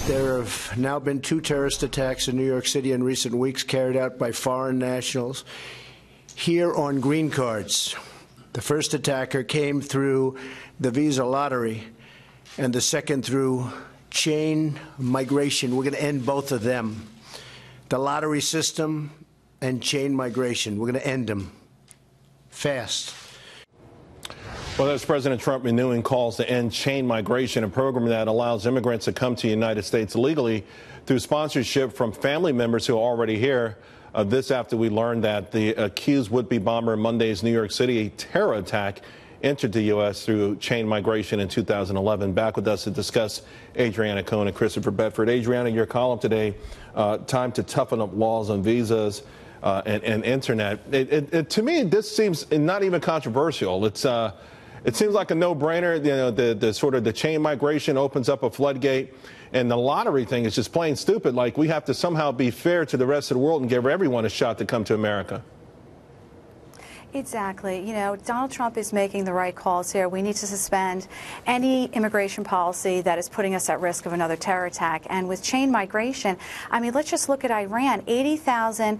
There have now been 2 terrorist attacks in New York City in recent weeks carried out by foreign nationals here on green cards. The first attacker came through the visa lottery, and the second through chain migration. We're going to end both of them. The lottery system and chain migration. We're going to end them fast. Well, that's President Trump renewing calls to end chain migration, a program that allows immigrants to come to the United States legally through sponsorship from family members who are already here. This after we learned that the accused would-be bomber in Monday's New York City terror attack entered the U.S. through chain migration in 2011. Back with us to discuss, Adriana, Cohen, and Christopher Bedford. Adriana, your column today, time to toughen up laws on visas and internet. To me, this seems not even controversial. It seems like a no-brainer. You know, the sort of the chain migration opens up a floodgate, and the lottery thing is just plain stupid. Like, we have to somehow be fair to the rest of the world and give everyone a shot to come to America. Exactly. You know, Donald Trump is making the right calls here. We need to suspend any immigration policy that is putting us at risk of another terror attack. And with chain migration, I mean, let's just look at Iran. 80,000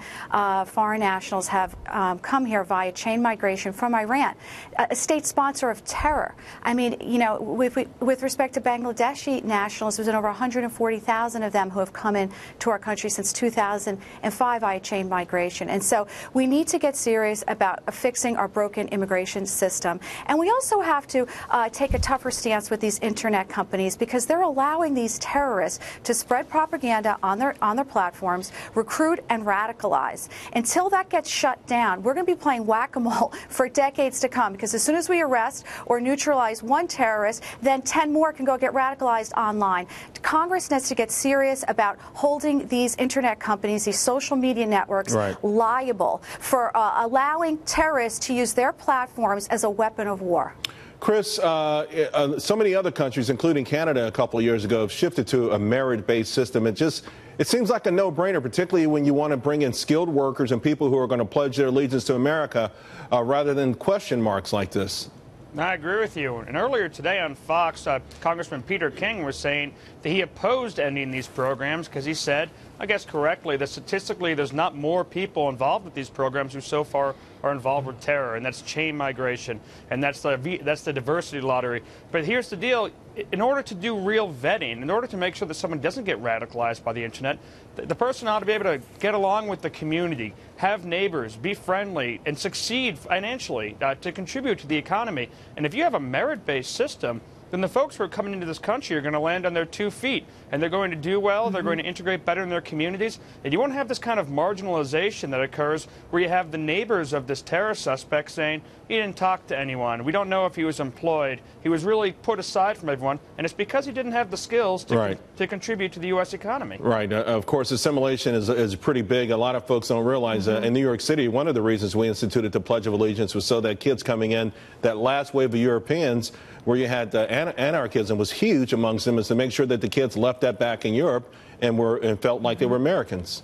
foreign nationals have come here via chain migration from Iran, a state sponsor of terror. I mean, you know, with respect to Bangladeshi nationals, there's been over 140,000 of them who have come into our country since 2005 via chain migration. And so we need to get serious about fixing our broken immigration system. And we also have to take a tougher stance with these internet companies, because they're allowing these terrorists to spread propaganda on their platforms, recruit and radicalize. Until that gets shut down, we're going to be playing whack-a-mole for decades to come, because as soon as we arrest or neutralize one terrorist, then 10 more can go get radicalized online. Congress needs to get serious about holding these internet companies, these social media networks, liable for allowing terrorists to use their platforms as a weapon of war. Chris, so many other countries, including Canada a couple of years ago, have shifted to a merit-based system. It seems like a no-brainer, particularly when you want to bring in skilled workers and people who are going to pledge their allegiance to America rather than question marks like this. I agree with you. And earlier today on Fox, Congressman Peter King was saying that he opposed ending these programs because he said, I guess correctly, that statistically there's not more people involved with these programs who so far are involved with terror, and that's chain migration, and that's the diversity lottery. But here's the deal. In order to do real vetting, in order to make sure that someone doesn't get radicalized by the internet, the person ought to be able to get along with the community, have neighbors, be friendly, and succeed financially to contribute to the economy. And if you have a merit-based system, then the folks who are coming into this country are going to land on their 2 feet, and they're going to do well, they're going to integrate better in their communities, and you won't have this kind of marginalization that occurs where you have the neighbors of this terror suspect saying, he didn't talk to anyone, we don't know if he was employed, he was really put aside from everyone, and it's because he didn't have the skills to contribute to the U.S. economy. Right. Of course, assimilation is pretty big. A lot of folks don't realize in New York City, one of the reasons we instituted the Pledge of Allegiance was so that kids coming in, that last wave of Europeans, where you had anarchism was huge amongst them, is to make sure that the kids left that back in Europe and felt like they were Americans.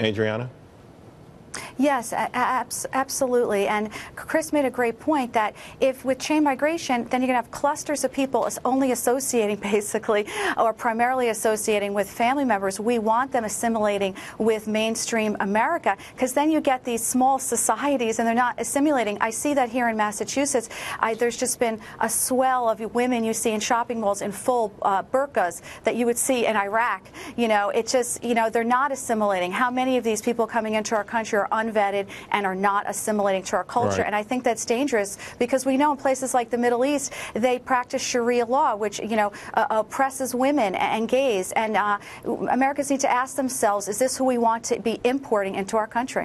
Adriana? Yes, absolutely. And Chris made a great point that if with chain migration, then you're going to have clusters of people only associating basically or primarily associating with family members. We want them assimilating with mainstream America, because then you get these small societies and they're not assimilating. I see that here in Massachusetts. There's just been a swell of women you see in shopping malls in full burqas that you would see in Iraq. You know, it's just, you know, they're not assimilating. How many of these people coming into our country are unvetted and are not assimilating to our culture? And I think that's dangerous, because we know in places like the Middle East, they practice Sharia law, which, you know, oppresses women and gays. And Americans need to ask themselves, is this who we want to be importing into our country?